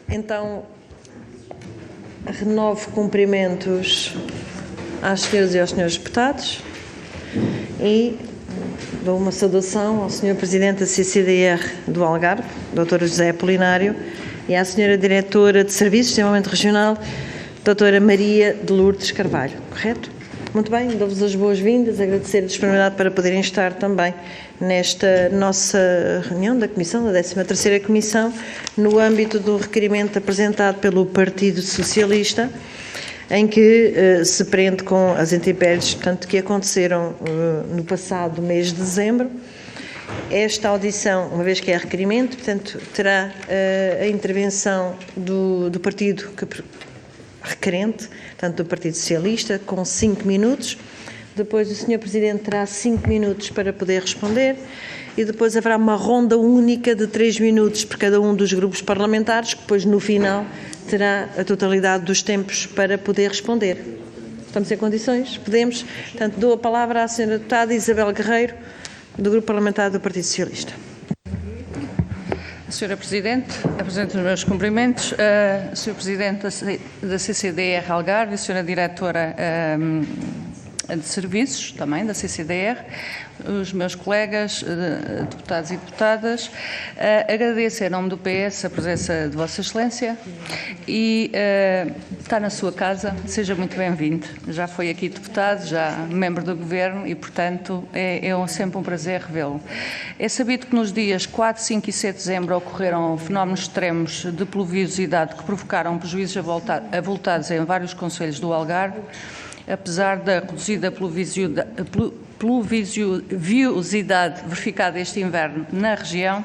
Então, renovo cumprimentos às senhoras e aos senhores deputados e dou uma saudação ao senhor Presidente da CCDR do Algarve, Dr. José Apolinário, e à senhora Diretora de Serviços de Desenvolvimento Regional, Dra. Maria de Lourdes Carvalho, correto? Muito bem, dou-vos as boas-vindas, agradecer a disponibilidade para poderem estar também nesta nossa reunião da Comissão, da 13ª Comissão, no âmbito do requerimento apresentado pelo Partido Socialista, em que se prende com as intempéries, portanto, que aconteceram no passado mês de dezembro. Esta audição, uma vez que é requerimento, portanto, terá a intervenção do partido requerente, portanto, do Partido Socialista, com 5 minutos. Depois o Sr. Presidente terá 5 minutos para poder responder e depois haverá uma ronda única de 3 minutos por cada um dos grupos parlamentares, que depois, no final, terá a totalidade dos tempos para poder responder. Estamos em condições? Podemos? Portanto, dou a palavra à Sra. Deputada Isabel Guerreiro, do Grupo Parlamentar do Partido Socialista. Sra. Presidente, apresento os meus cumprimentos. Sr. Presidente da CCDR Algarve, Sra. Diretora de Serviços, também da CCDR, os meus colegas, deputados e deputadas, agradeço em nome do PS a presença de Vossa Excelência e está na sua casa, seja muito bem-vindo. Já foi aqui deputado, já membro do Governo e, portanto, é sempre um prazer revê-lo. É sabido que nos dias 4, 5 e 7 de dezembro ocorreram fenómenos extremos de pluviosidade que provocaram prejuízos avultados em vários concelhos do Algarve. Apesar da reduzida pluviosidade verificada este inverno na região,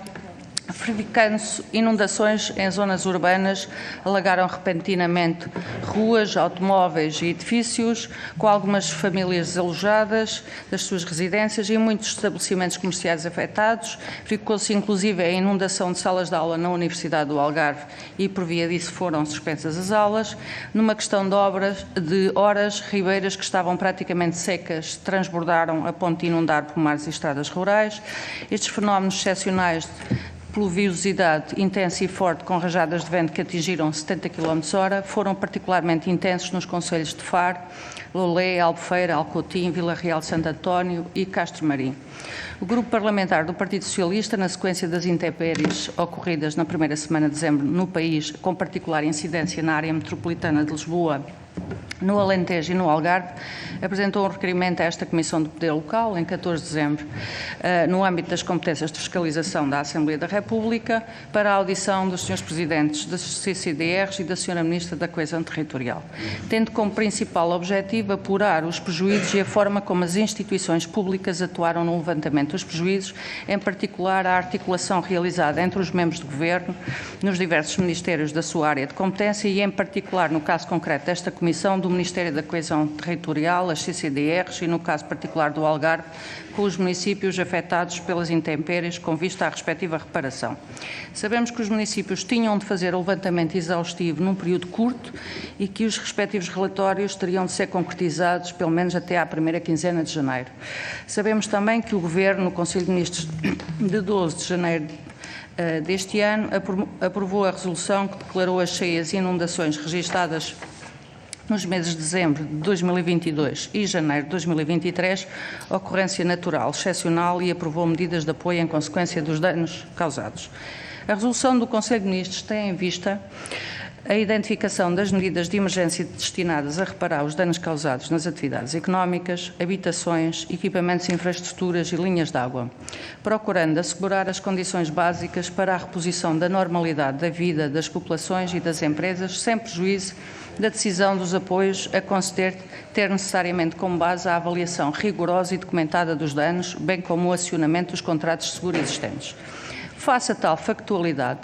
verificando-se inundações em zonas urbanas, alagaram repentinamente ruas, automóveis e edifícios, com algumas famílias desalojadas das suas residências e muitos estabelecimentos comerciais afetados. Verificou-se inclusive a inundação de salas de aula na Universidade do Algarve e, por via disso, foram suspensas as aulas. Numa questão de horas, ribeiras que estavam praticamente secas transbordaram a ponto de inundar pomares e estradas rurais. Estes fenómenos excepcionais pluviosidade intensa e forte com rajadas de vento que atingiram 70 km/h foram particularmente intensos nos concelhos de Faro, Loulé, Albufeira, Alcotim, Vila Real de Santo António e Castro Marim. O Grupo Parlamentar do Partido Socialista, na sequência das intempéries ocorridas na primeira semana de dezembro no país, com particular incidência na área metropolitana de Lisboa, no Alentejo e no Algarve, apresentou um requerimento a esta Comissão de Poder Local, em 14 de dezembro, no âmbito das competências de fiscalização da Assembleia da República, para a audição dos Srs. Presidentes das CCDRs e da Sra. Ministra da Coesão Territorial, tendo como principal objetivo apurar os prejuízos e a forma como as instituições públicas atuaram no levantamento dos prejuízos, em particular a articulação realizada entre os membros do Governo, nos diversos ministérios da sua área de competência e, em particular, no caso concreto desta Comissão, do Ministério da Coesão Territorial, as CCDRs e, no caso particular do Algarve, com os municípios afetados pelas intempéries com vista à respectiva reparação. Sabemos que os municípios tinham de fazer o levantamento exaustivo num período curto e que os respectivos relatórios teriam de ser concretizados pelo menos até à primeira quinzena de janeiro. Sabemos também que o Governo, no Conselho de Ministros de 12 de janeiro deste ano, aprovou a resolução que declarou as cheias e inundações registadas nos meses de dezembro de 2022 e janeiro de 2023, ocorrência natural excepcional e aprovou medidas de apoio em consequência dos danos causados. A resolução do Conselho de Ministros tem em vista a identificação das medidas de emergência destinadas a reparar os danos causados nas atividades económicas, habitações, equipamentos, infraestruturas e linhas de água, procurando assegurar as condições básicas para a reposição da normalidade da vida das populações e das empresas, sem prejuízo da decisão dos apoios a conceder ter necessariamente como base a avaliação rigorosa e documentada dos danos, bem como o acionamento dos contratos de seguro existentes. Face a tal factualidade,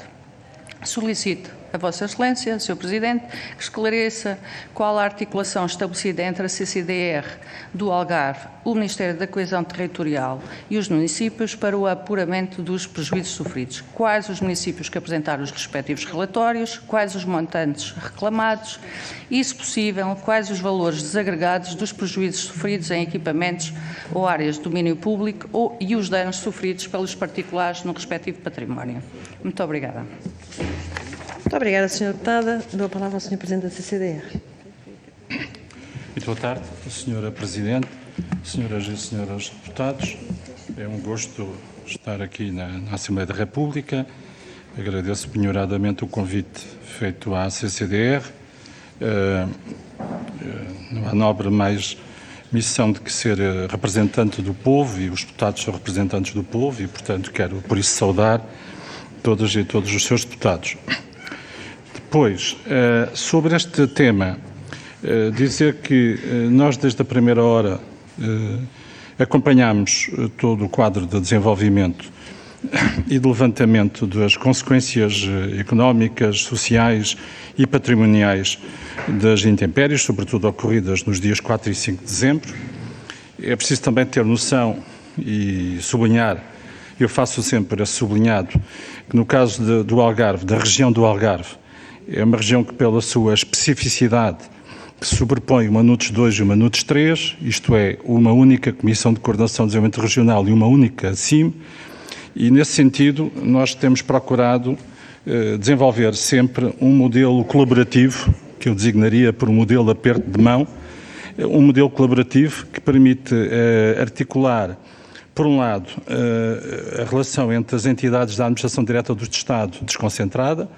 solicito a Vossa Excelência, Sr. Presidente, que esclareça qual a articulação estabelecida entre a CCDR do Algarve, o Ministério da Coesão Territorial e os municípios para o apuramento dos prejuízos sofridos. Quais os municípios que apresentaram os respectivos relatórios, quais os montantes reclamados e, se possível, quais os valores desagregados dos prejuízos sofridos em equipamentos ou áreas de domínio público e os danos sofridos pelos particulares no respectivo património. Muito obrigada. Muito obrigada, Sra. Deputada. Dou a palavra ao Sr. Presidente da CCDR. Muito boa tarde, Sra. Presidente, senhoras e senhores deputados. É um gosto estar aqui na Assembleia da República. Agradeço penhoradamente o convite feito à CCDR. Não há nobre mais missão de que ser representante do povo, e os deputados são representantes do povo, e, portanto, quero, por isso, saudar todas e todos os seus deputados. Depois, sobre este tema, dizer que nós, desde a primeira hora, acompanhámos todo o quadro de desenvolvimento e de levantamento das consequências económicas, sociais e patrimoniais das intempéries, sobretudo ocorridas nos dias 4 e 5 de dezembro. É preciso também ter noção e sublinhar, eu faço sempre esse sublinhado, que no caso do Algarve, da região do Algarve, é uma região que, pela sua especificidade, que sobrepõe uma NUTS 2 e uma NUTS 3, isto é, uma única Comissão de Coordenação de Desenvolvimento Regional e uma única CIM, e, nesse sentido, nós temos procurado desenvolver sempre um modelo colaborativo, que eu designaria por um modelo aperto de mão, um modelo colaborativo que permite articular, por um lado, a relação entre as entidades da administração direta do Estado desconcentrada,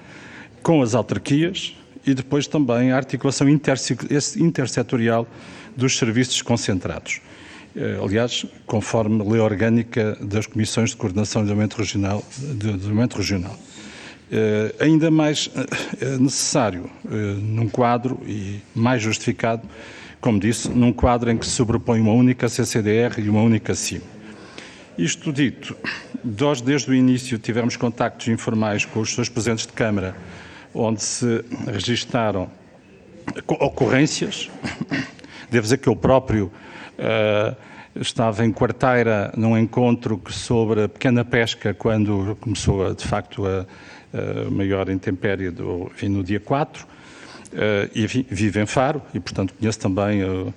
com as autarquias, e depois também a articulação intersetorial dos serviços concentrados. Aliás, conforme lei orgânica das Comissões de Coordenação de Desenvolvimento Regional. Ainda mais necessário num quadro, e mais justificado, como disse, num quadro em que se sobrepõe uma única CCDR e uma única CIM. Isto dito, nós desde o início tivemos contactos informais com os seus presidentes de Câmara, onde se registaram ocorrências. Devo dizer que eu próprio estava em Quarteira num encontro sobre a pequena pesca, quando começou, de facto, a maior intempérie no dia 4, e vivo em Faro, e, portanto, conheço também o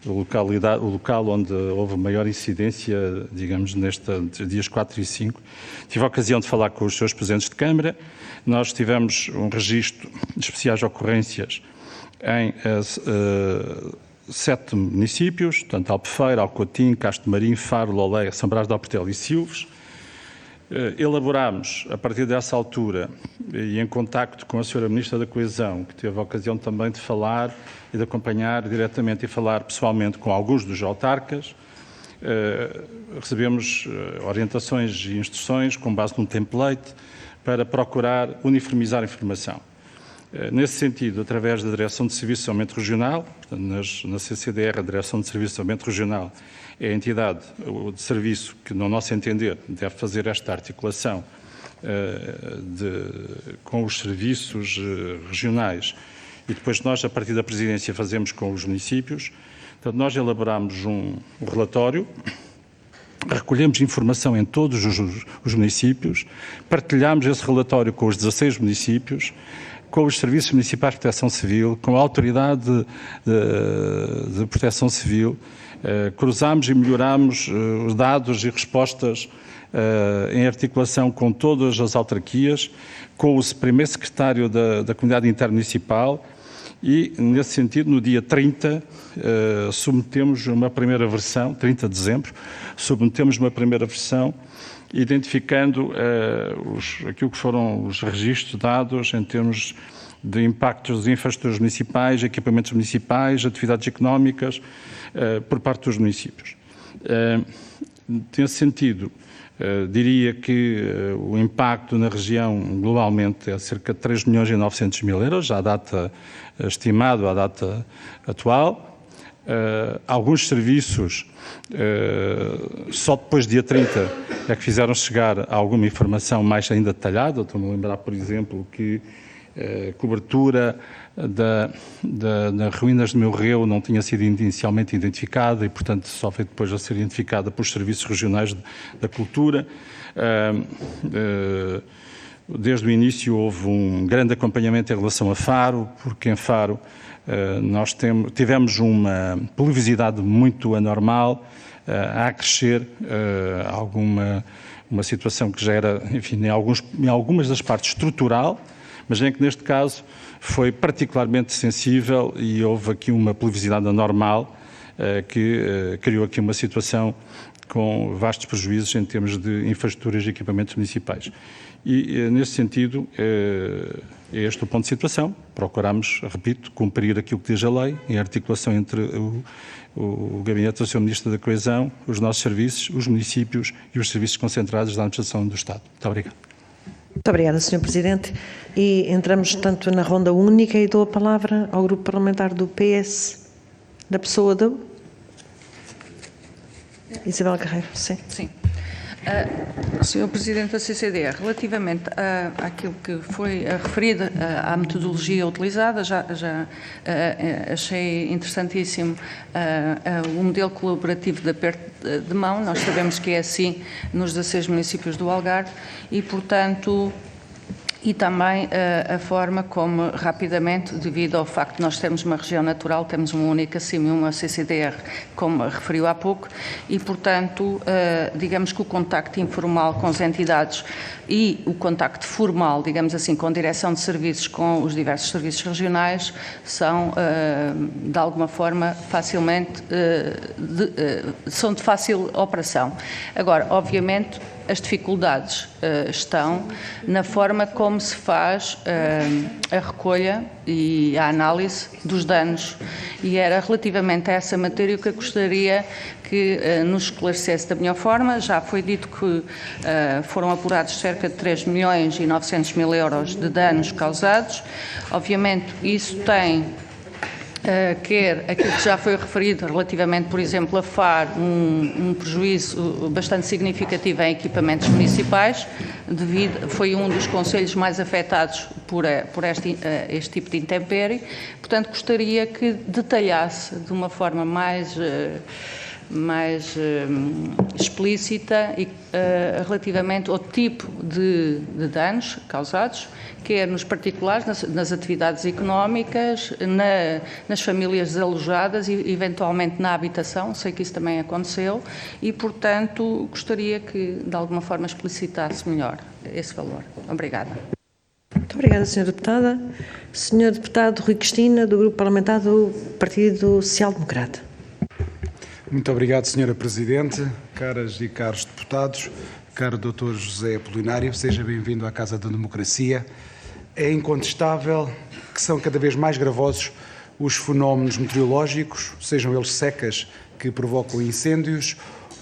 local onde houve maior incidência, digamos, nestes dias 4 e 5. Tive a ocasião de falar com os seus presidentes de Câmara. Nós tivemos um registro de especiais ocorrências em 7 municípios, portanto, Albufeira, Alcotim, Castro Marim, Faro, Loleia, São Brás de Alportel e Silves. Elaborámos, a partir dessa altura, e em contacto com a Sra. Ministra da Coesão, que teve a ocasião também de falar e de acompanhar diretamente e falar pessoalmente com alguns dos autarcas, recebemos orientações e instruções com base num template para procurar uniformizar a informação. Nesse sentido, através da Direção de Serviços de Desenvolvimento Regional, portanto, na CCDR, a Direção de Serviços de Desenvolvimento Regional é a entidade de serviço que, no nosso entender, deve fazer esta articulação com os serviços regionais, e depois nós, a partir da Presidência, fazemos com os municípios. Portanto, nós elaboramos um relatório, recolhemos informação em todos os municípios, partilhamos esse relatório com os 16 municípios, com os Serviços Municipais de Proteção Civil, com a Autoridade de Proteção Civil, cruzámos e melhorámos os dados e respostas em articulação com todas as autarquias, com o primeiro secretário da Comunidade Intermunicipal, e, nesse sentido, no dia 30, submetemos uma primeira versão, 30 de dezembro, submetemos uma primeira versão, identificando aquilo que foram os registros dados em termos de impactos de infraestruturas municipais, equipamentos municipais, atividades económicas, por parte dos municípios. Nesse sentido, diria que o impacto na região globalmente é cerca de 3.900.000 euros, à data estimado, à data atual. Alguns serviços, só depois do dia 30, é que fizeram chegar alguma informação mais ainda detalhada. Estou-me a lembrar, por exemplo, que a cobertura das ruínas de Meu-Reu não tinha sido inicialmente identificada e, portanto, só foi depois a ser identificada pelos serviços regionais da cultura. Desde o início houve um grande acompanhamento em relação a Faro, porque em Faro nós tivemos uma pluviosidade muito anormal, a crescer, uma situação que já era, enfim, em algumas das partes estrutural, mas em que neste caso foi particularmente sensível e houve aqui uma pluviosidade anormal que criou aqui uma situação com vastos prejuízos em termos de infraestruturas e equipamentos municipais. E, nesse sentido, é este o ponto de situação. Procuramos, repito, cumprir aquilo que diz a lei, em articulação entre o Gabinete do Sr. Ministro da Coesão, os nossos serviços, os municípios e os serviços concentrados da Administração do Estado. Muito obrigado. Muito obrigada, Sr. Presidente. E entramos, portanto, na ronda única e dou a palavra ao Grupo Parlamentar do PS, da pessoa do Isabel Carreiro. Sim. Sim. Sr. Presidente da CCDR, relativamente àquilo que foi referido à metodologia utilizada, já achei interessantíssimo o modelo colaborativo de aperto de mão. Nós sabemos que é assim nos 16 municípios do Algarve e, portanto, e também a forma como rapidamente, devido ao facto de nós termos uma região natural, temos uma única CIM e uma CCDR, como referiu há pouco, e portanto, digamos que o contacto informal com as entidades e o contacto formal, digamos assim, com a direção de serviços, com os diversos serviços regionais, são, de alguma forma, facilmente, são de fácil operação. Agora, obviamente, as dificuldades estão na forma como se faz a recolha e a análise dos danos. E era relativamente a essa matéria que eu gostaria que nos esclarecesse da melhor forma. Já foi dito que foram apurados cerca de 3.900.000 euros de danos causados. Obviamente, isso tem quer aquilo que já foi referido relativamente, por exemplo, a FAR, um prejuízo bastante significativo em equipamentos municipais, foi um dos concelhos mais afetados por este tipo de intempérie. Portanto, gostaria que detalhasse de uma forma mais explícita e, relativamente ao tipo de danos causados, quer nos particulares, nas atividades económicas, nas famílias desalojadas e, eventualmente, na habitação. Sei que isso também aconteceu e, portanto, gostaria que, de alguma forma, explicitasse melhor esse valor. Obrigada. Muito obrigada, Sra. Deputada. Sr. Deputado Rui Cristina, do Grupo Parlamentar do Partido Social Democrata. Muito obrigado, Sra. Presidente, caras e caros deputados, caro Dr. José Apolinário, seja bem-vindo à Casa da Democracia. É incontestável que são cada vez mais gravosos os fenómenos meteorológicos, sejam eles secas que provocam incêndios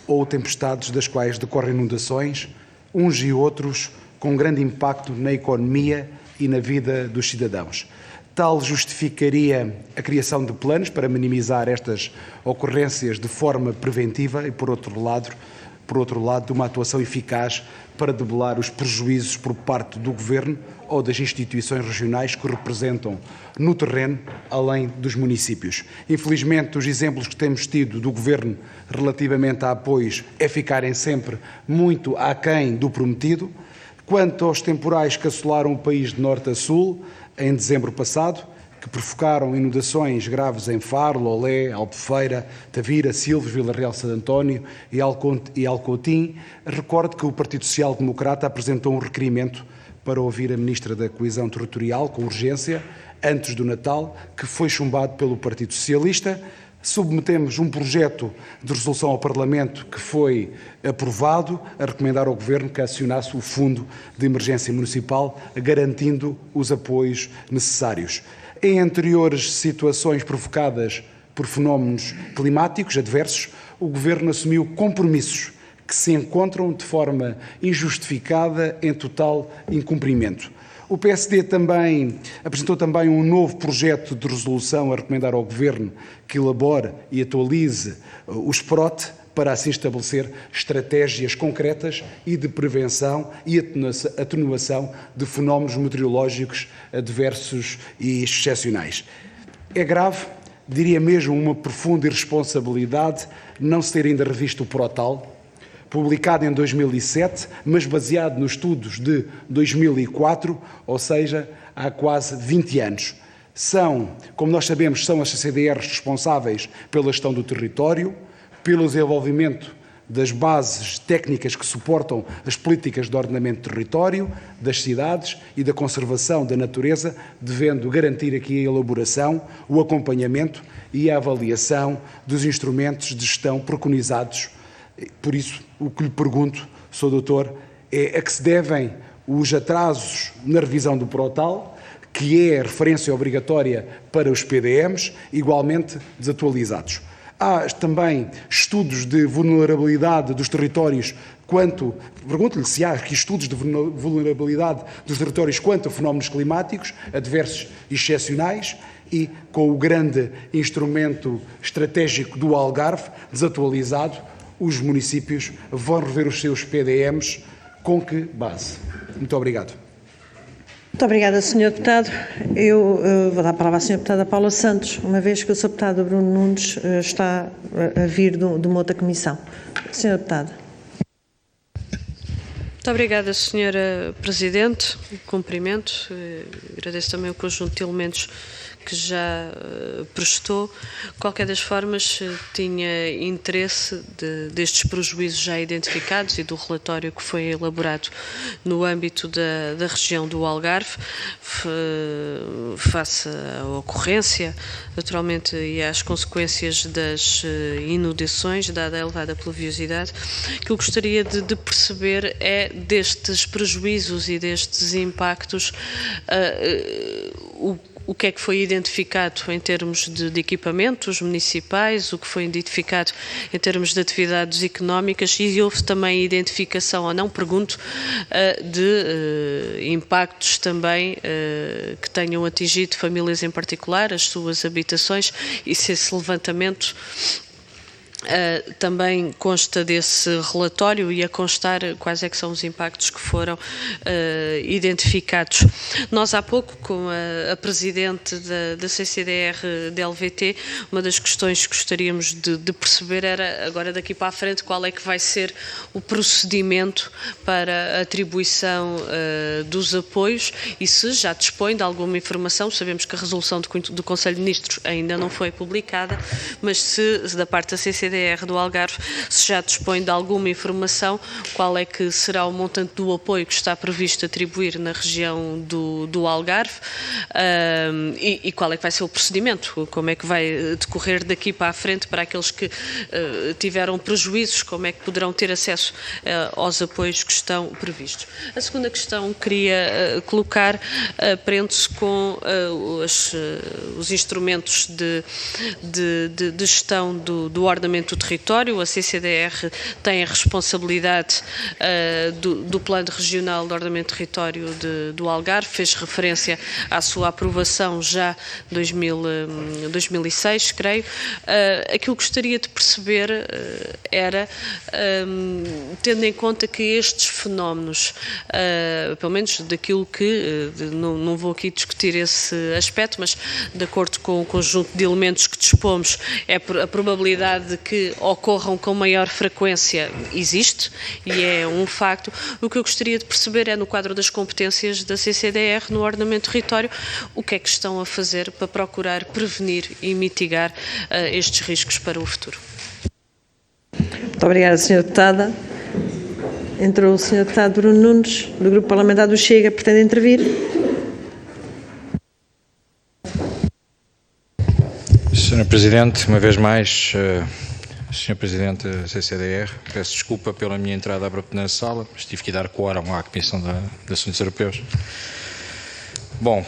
ou tempestades das quais decorrem inundações, uns e outros com grande impacto na economia e na vida dos cidadãos. Tal justificaria a criação de planos para minimizar estas ocorrências de forma preventiva e, por outro lado, de uma atuação eficaz para debelar os prejuízos por parte do Governo ou das instituições regionais que representam no terreno, além dos municípios. Infelizmente, os exemplos que temos tido do Governo relativamente a apoios é ficarem sempre muito aquém do prometido. Quanto aos temporais que assolaram o país de norte a sul, em dezembro passado, que provocaram inundações graves em Faro, Lolé, Albufeira, Tavira, Silves, Vila Real de Santo António e Alcotim, recordo que o Partido Social Democrata apresentou um requerimento para ouvir a Ministra da Coesão Territorial, com urgência, antes do Natal, que foi chumbado pelo Partido Socialista. Submetemos um projeto de resolução ao Parlamento que foi aprovado, a recomendar ao Governo que acionasse o Fundo de Emergência Municipal, garantindo os apoios necessários. Em anteriores situações provocadas por fenómenos climáticos adversos, o Governo assumiu compromissos que se encontram de forma injustificada em total incumprimento. O PSD apresentou também um novo projeto de resolução a recomendar ao Governo que elabore e atualize os PROT para assim estabelecer estratégias concretas e de prevenção e atenuação de fenómenos meteorológicos adversos e excepcionais. É grave, diria mesmo uma profunda irresponsabilidade, não se ter ainda revisto o PROTAL, publicado em 2007, mas baseado nos estudos de 2004, ou seja, há quase 20 anos. Como nós sabemos, são as CCDRs responsáveis pela gestão do território, pelo desenvolvimento das bases técnicas que suportam as políticas de ordenamento do território, das cidades e da conservação da natureza, devendo garantir aqui a elaboração, o acompanhamento e a avaliação dos instrumentos de gestão preconizados. Por isso, o que lhe pergunto, Sr. Doutor, é a que se devem os atrasos na revisão do PROTAL, que é a referência obrigatória para os PDMs, igualmente desatualizados. Há também estudos de vulnerabilidade dos territórios pergunto-lhe se há aqui estudos de vulnerabilidade dos territórios quanto a fenómenos climáticos adversos e excepcionais, e com o grande instrumento estratégico do Algarve desatualizado, os municípios vão rever os seus PDMs com que base? Muito obrigado. Muito obrigada, Sr. Deputado. Eu vou dar a palavra à Sra. Deputada Paula Santos, uma vez que o Sr. Deputado Bruno Nunes está a vir de uma outra comissão. Sra. Deputada. Muito obrigada, Sra. Presidente. Cumprimento. Agradeço também o conjunto de elementos que já prestou. De qualquer das formas, tinha interesse destes prejuízos já identificados e do relatório que foi elaborado no âmbito da região do Algarve, face à ocorrência, naturalmente, e às consequências das inundações, dada a elevada pluviosidade. O que eu gostaria de perceber é destes prejuízos e destes impactos, o que é que foi identificado em termos de equipamentos municipais, o que foi identificado em termos de atividades económicas, e houve também identificação, ou não, pergunto, de impactos também que tenham atingido famílias em particular, as suas habitações, e se esse levantamento também consta desse relatório e a constar quais é que são os impactos que foram identificados. Nós há pouco, com a Presidente da CCDR-DLVT, uma das questões que gostaríamos de perceber era, agora daqui para a frente, qual é que vai ser o procedimento para a atribuição dos apoios e se já dispõe de alguma informação. Sabemos que a resolução do Conselho de Ministros ainda não foi publicada, mas se da parte da CCDR do Algarve se já dispõe de alguma informação, qual é que será o montante do apoio que está previsto atribuir na região do Algarve e qual é que vai ser o procedimento, como é que vai decorrer daqui para a frente para aqueles que tiveram prejuízos, como é que poderão ter acesso aos apoios que estão previstos. A segunda questão que queria colocar prende-se com os instrumentos de gestão do ordenamento do território. A CCDR tem a responsabilidade do Plano Regional de Ordenamento do Território do Algarve, fez referência à sua aprovação já em 2006, creio. Aquilo que gostaria de perceber era, tendo em conta que estes fenómenos, pelo menos daquilo que, não vou aqui discutir esse aspecto, mas de acordo com o conjunto de elementos que dispomos, a probabilidade de que ocorram com maior frequência existe e é um facto. O que eu gostaria de perceber é, no quadro das competências da CCDR no ordenamento do território, o que é que estão a fazer para procurar prevenir e mitigar estes riscos para o futuro. Muito obrigada, Sra. Deputada. Entrou o Sr. Deputado Bruno Nunes, do Grupo Parlamentar do Chega. Pretende intervir? Sra. Presidente, uma vez mais, Sr. Presidente da CCDR, peço desculpa pela minha entrada abrupta na sala, mas tive que dar quórum à Comissão de Assuntos Europeus. Bom,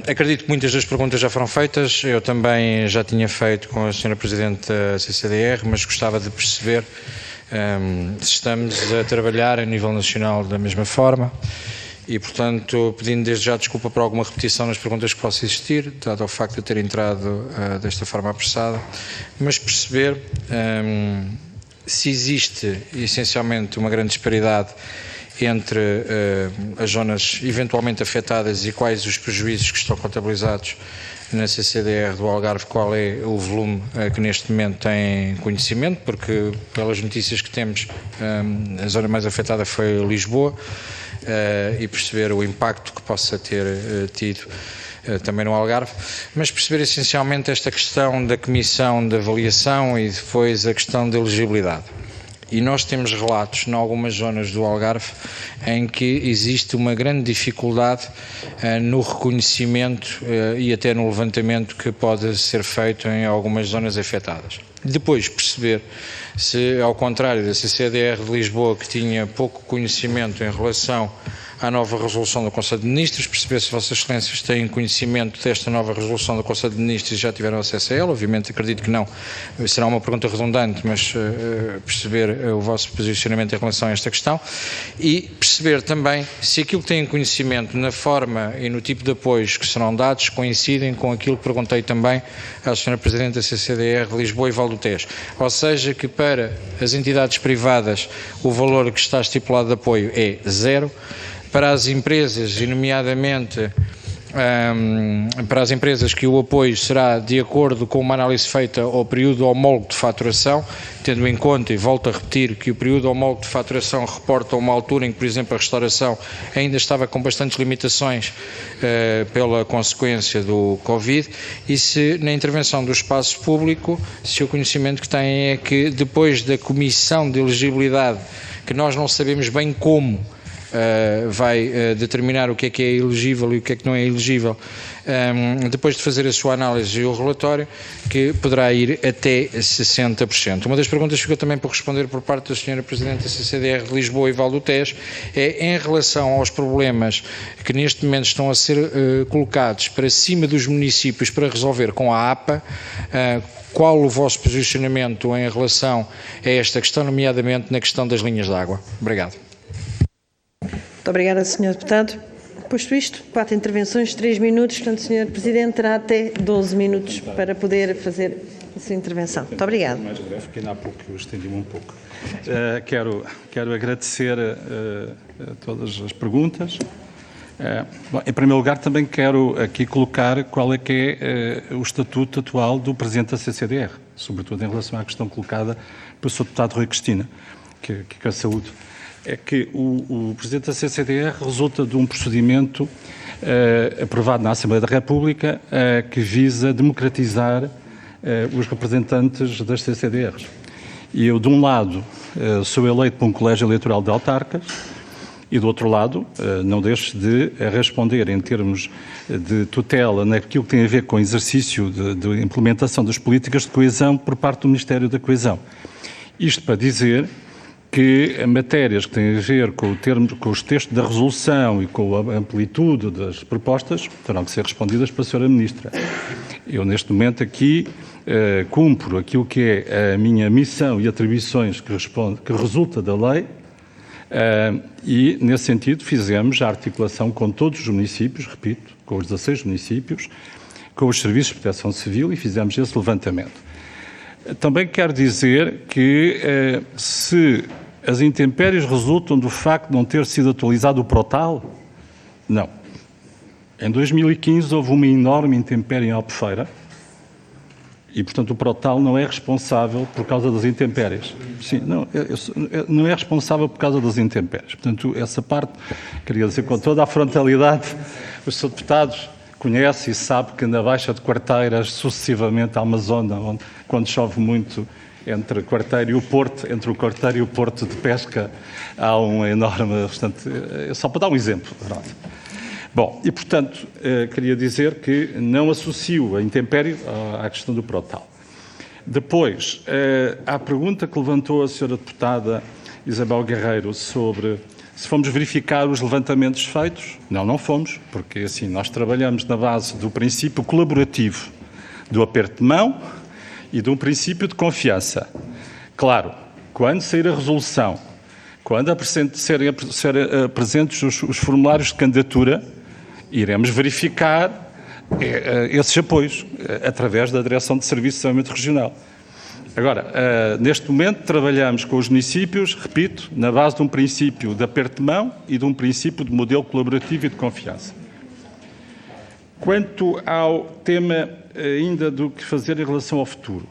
acredito que muitas das perguntas já foram feitas, eu também já tinha feito com a Sra. Presidente da CCDR, mas gostava de perceber se estamos a trabalhar a nível nacional da mesma forma e, portanto, pedindo desde já desculpa por alguma repetição nas perguntas que possa existir, dado ao facto de eu ter entrado desta forma apressada, mas perceber se existe essencialmente uma grande disparidade entre as zonas eventualmente afetadas e quais os prejuízos que estão contabilizados na CCDR do Algarve, qual é o volume que neste momento tem conhecimento, porque pelas notícias que temos a zona mais afetada foi Lisboa, e perceber o impacto que possa ter tido também no Algarve, mas perceber essencialmente esta questão da comissão de avaliação e depois a questão da elegibilidade. E nós temos relatos em algumas zonas do Algarve em que existe uma grande dificuldade no reconhecimento e até no levantamento que pode ser feito em algumas zonas afetadas. Depois perceber se, ao contrário da CCDR de Lisboa, que tinha pouco conhecimento em relação à nova resolução do Conselho de Ministros, perceber se Vossas Excelências têm conhecimento desta nova resolução do Conselho de Ministros e já tiveram acesso a ela. Obviamente acredito que não, será uma pergunta redundante, mas perceber o vosso posicionamento em relação a esta questão e perceber também se aquilo que têm conhecimento na forma e no tipo de apoios que serão dados coincidem com aquilo que perguntei também à Sra. Presidente da CCDR de Lisboa e Val do Tejo. Ou seja, que para as entidades privadas o valor que está estipulado de apoio é 0, para as empresas, e nomeadamente para as empresas que o apoio será de acordo com uma análise feita ao período homólogo de faturação, tendo em conta, e volto a repetir, que o período homólogo de faturação reporta uma altura em que, por exemplo, a restauração ainda estava com bastantes limitações pela consequência do Covid, e se na intervenção do espaço público, se o conhecimento que têm é que depois da comissão de elegibilidade, que nós não sabemos bem como, vai determinar o que é elegível e o que é que não é elegível, depois de fazer a sua análise e o relatório, que poderá ir até 60%. Uma das perguntas que ficou também por responder por parte da Sra. Presidente da CCDR de Lisboa e Val do Tejo é em relação aos problemas que neste momento estão a ser colocados para cima dos municípios para resolver com a APA. Qual o vosso posicionamento em relação a esta questão, nomeadamente na questão das linhas de água? Obrigado. Muito obrigada, Sr. Deputado. Posto isto, 4 intervenções, 3 minutos, portanto, Sr. Presidente terá até 12 minutos para poder fazer a sua intervenção. Muito obrigada. Mais breve, porque ainda há pouco eu estendi-me um pouco. Quero agradecer todas as perguntas. Bom, em primeiro lugar, também quero aqui colocar qual é que é o estatuto atual do Presidente da CCDR, sobretudo em relação à questão colocada pelo Sr. Deputado Rui Cristina, que a saúde. É que o Presidente da CCDR resulta de um procedimento aprovado na Assembleia da República que visa democratizar os representantes das CCDRs. E eu, de um lado, sou eleito por um colégio eleitoral de autarcas e, do outro lado, não deixo de responder em termos de tutela naquilo que tem a ver com o exercício de implementação das políticas de coesão por parte do Ministério da Coesão. Isto para dizer que matérias que têm a ver com os textos da resolução e com a amplitude das propostas terão que ser respondidas pela Sra. Ministra. Eu, neste momento, aqui cumpro aquilo que é a minha missão e atribuições que resulta da lei e, nesse sentido, fizemos a articulação com todos os municípios, repito, com os 16 municípios, com os serviços de proteção civil e fizemos esse levantamento. Também quero dizer que se as intempéries resultam do facto de não ter sido atualizado o Protal, não. Em 2015 houve uma enorme intempérie em Albufeira e, portanto, o Protal não é responsável por causa das intempéries. Sim, não é responsável por causa das intempéries. Portanto, essa parte, queria dizer com toda a frontalidade, os Sr. Deputados conhece e sabe que na Baixa de Quarteiras, sucessivamente, há uma zona onde, quando chove muito, entre Quarteiro e o Porto, entre o Quarteiro e o Porto de Pesca, há um enorme... Portanto, só para dar um exemplo. Bom, e portanto, queria dizer que não associo a intempérie à questão do Protal. Depois, à pergunta que levantou a Sra. Deputada Isabel Guerreiro sobre se fomos verificar os levantamentos feitos. Não fomos, porque assim nós trabalhamos na base do princípio colaborativo, do aperto de mão e de um princípio de confiança. Claro, quando sair a resolução, quando serem presentes os formulários de candidatura, iremos verificar esses apoios através da Direção de Serviço de Desenvolvimento Regional. Agora, neste momento, trabalhamos com os municípios, repito, na base de um princípio de aperto de mão e de um princípio de modelo colaborativo e de confiança. Quanto ao tema ainda do que fazer em relação ao futuro,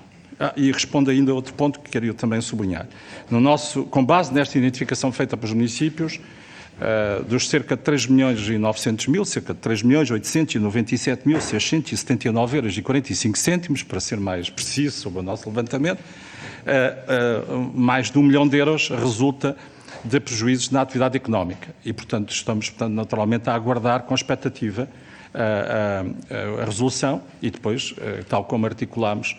e respondo ainda a outro ponto que queria também sublinhar. Com base nesta identificação feita pelos municípios, dos cerca de 3.900.000, cerca de 3.897.679,45 €, para ser mais preciso sobre o nosso levantamento, mais de 1 milhão de euros resulta de prejuízos na atividade económica. E, portanto, estamos naturalmente a aguardar com expectativa a resolução e depois, tal como articulámos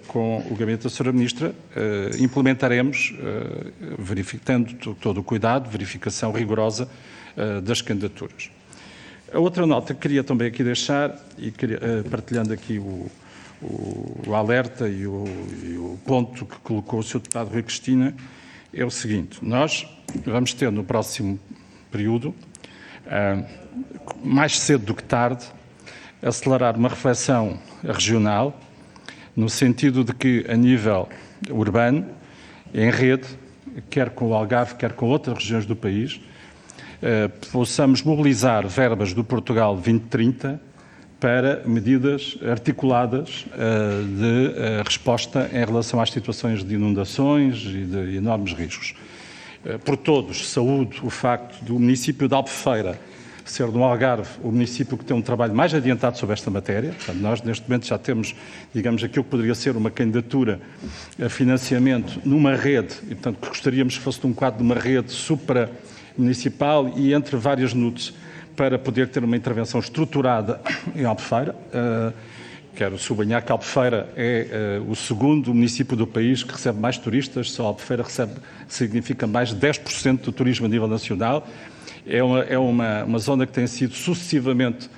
com o Gabinete da Sra. Ministra, implementaremos, verificando todo o cuidado, verificação rigorosa das candidaturas. A outra nota que queria também aqui deixar, e partilhando aqui o alerta e o ponto que colocou o Sr. Deputado Rui Cristina, é o seguinte: nós vamos ter no próximo período, mais cedo do que tarde, acelerar uma reflexão regional, no sentido de que, a nível urbano, em rede, quer com o Algarve, quer com outras regiões do país, possamos mobilizar verbas do Portugal 2030 para medidas articuladas de resposta em relação às situações de inundações e de enormes riscos. Por todos, saúde o facto do município de Albufeira ser no Algarve o município que tem um trabalho mais adiantado sobre esta matéria. Portanto, nós neste momento já temos, digamos, aquilo que poderia ser uma candidatura a financiamento numa rede, e portanto gostaríamos que fosse um quadro de uma rede supramunicipal e entre várias NUTs, para poder ter uma intervenção estruturada em Albufeira. Quero sublinhar que Albufeira é o segundo município do país que recebe mais turistas, só Albufeira significa mais de 10% do turismo a nível nacional. É uma zona que tem sido sucessivamente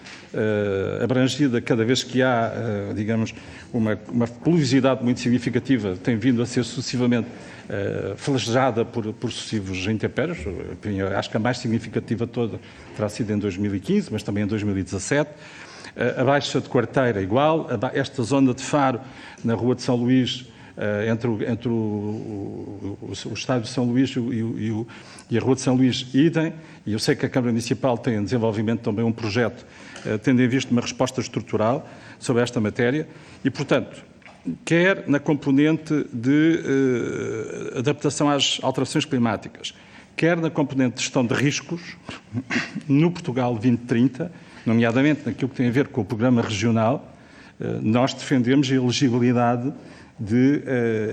abrangida cada vez que há, digamos, uma pluviosidade muito significativa, tem vindo a ser sucessivamente flagellada por sucessivos intempéries. Acho que a mais significativa toda terá sido em 2015, mas também em 2017. A Baixa de Quarteira igual, esta zona de Faro, na Rua de São Luís, entre o Estádio de São Luís e a Rua de São Luís, idem, e eu sei que a Câmara Municipal tem em desenvolvimento também um projeto tendo em vista uma resposta estrutural sobre esta matéria e, portanto, quer na componente de adaptação às alterações climáticas, quer na componente de gestão de riscos, no Portugal 2030, nomeadamente naquilo que tem a ver com o programa regional, nós defendemos a elegibilidade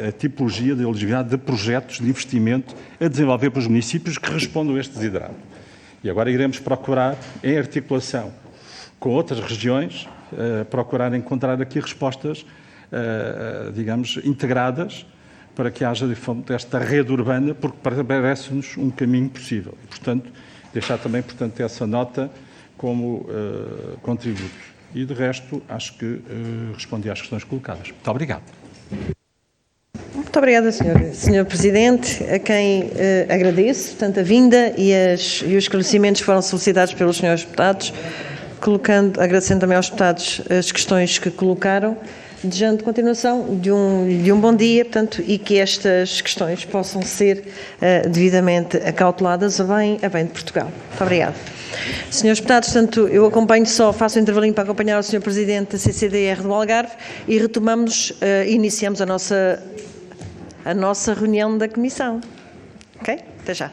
a tipologia de elegibilidade de projetos de investimento a desenvolver para os municípios que respondam a este desiderado. E agora iremos procurar, em articulação com outras regiões, procurar encontrar aqui respostas, digamos, integradas, para que haja esta rede urbana, porque parece-nos um caminho possível. E, portanto, deixar também, portanto, essa nota como contributo. E, de resto, acho que respondi às questões colocadas. Muito obrigado. Muito obrigada, Sr. Presidente, a quem agradeço, portanto, a vinda e os esclarecimentos que foram solicitados pelos senhores deputados, agradecendo também aos deputados as questões que colocaram, desejando continuação de um bom dia, portanto, e que estas questões possam ser devidamente acauteladas a bem de Portugal. Muito obrigada. Senhores deputados, portanto, eu faço um intervalinho para acompanhar o Sr. Presidente da CCDR do Algarve e iniciamos a nossa reunião da Comissão. Ok? Até já.